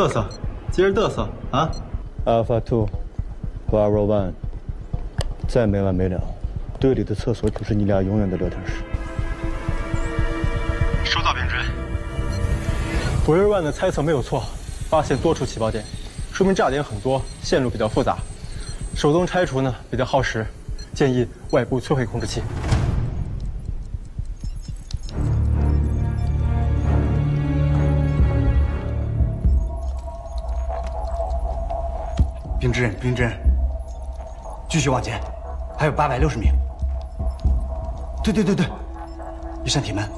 嘚瑟，接着嘚瑟啊 ！Alpha Two， Bravo One， 再没完没了，队里的厕所就是你俩永远的聊天室。收到，秉真。Bravo One 的猜测没有错，发现多处起爆点，说明炸点很多，线路比较复杂，手动拆除呢比较耗时，建议外部摧毁控制器。 秉真，继续往前，还有860米。对，一扇铁门。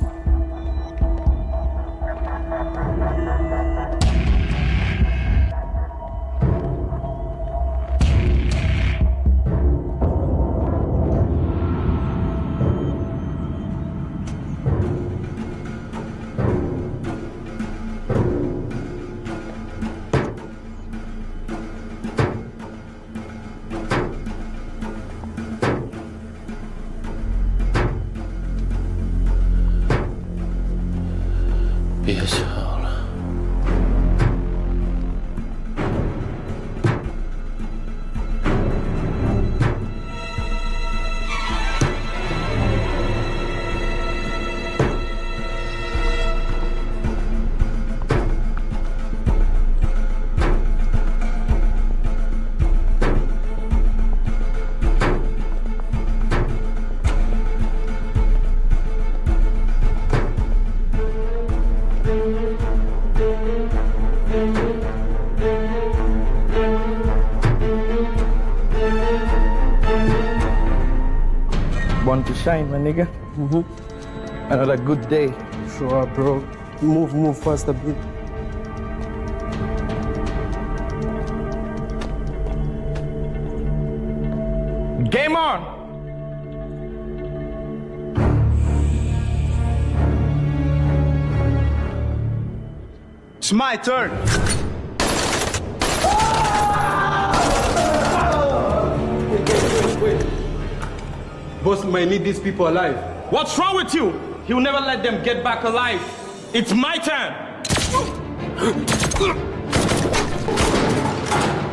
别想了。Want to shine, my nigga? Another good day. Sure, bro. Move faster, bro. Game on! It's my turn. Wait. Boss may need these people alive. What's wrong with you? He'll never let them get back alive. It's my turn.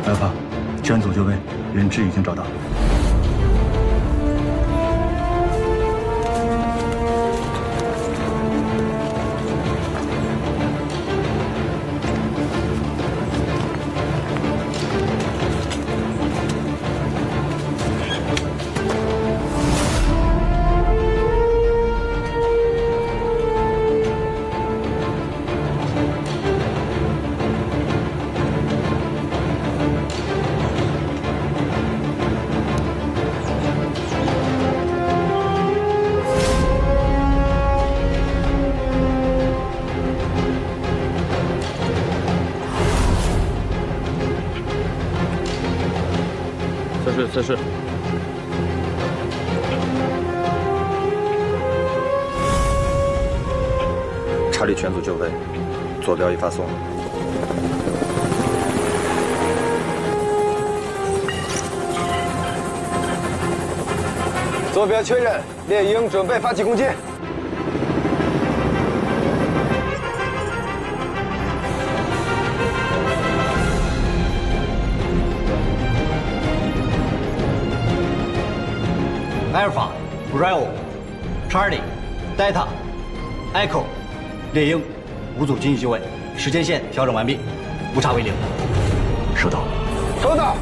来吧，全组就位，人质已经找到。测试。查理全组就位，坐标已发送。坐标确认，猎鹰准备发起攻击。Alpha, Bravo, Charlie, Delta, Echo, 猎鹰5组紧急就位，时间线调整完毕，误差为0。收到。收到。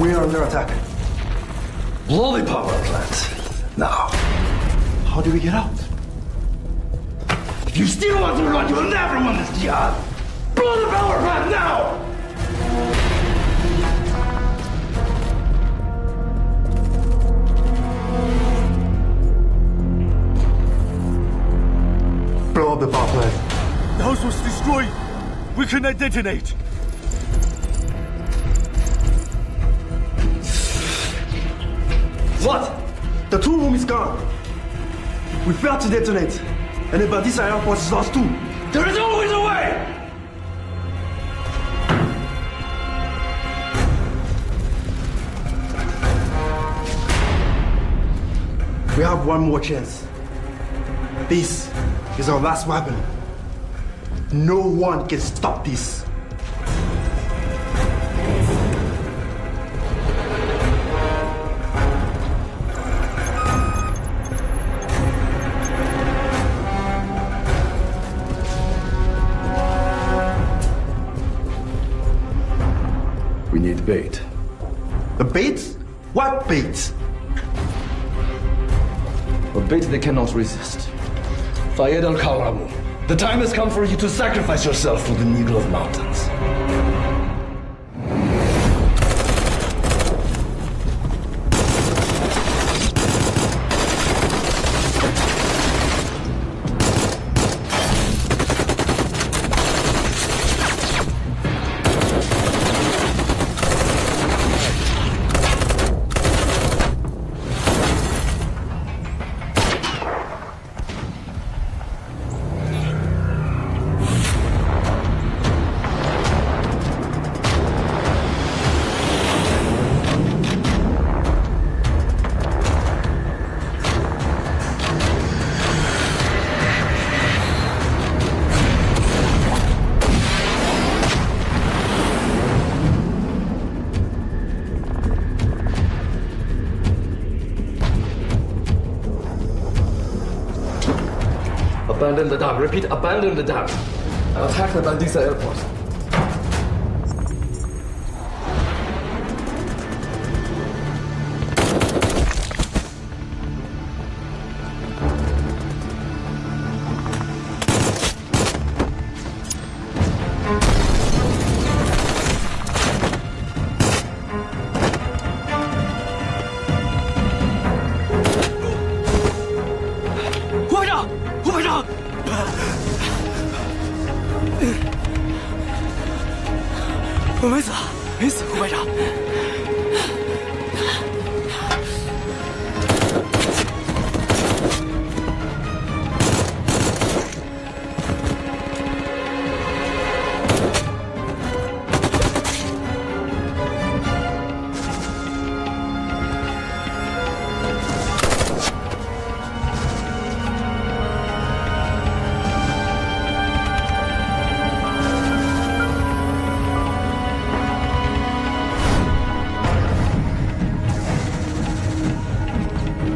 We are under attack. Lolly power plant. Now, how do we get out? If you still want to run, you will never win this jihad. Blow the power plant now! of the power plant. The house was destroyed. We cannot detonate. What? The tool room is gone. We failed to detonate. And the Batista airport is lost too. There is always a way! We have one more chance. This is our last weapon. No one can stop this. We need bait. The bait? What bait? A bait they cannot resist. Fayed al-Kawramu, the time has come for you to sacrifice yourself for the Negrov Mountains. Abandon the dam. Repeat, abandon the dam. And attack the Bandisa airport.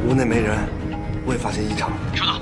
屋内没人，未发现异常。收到。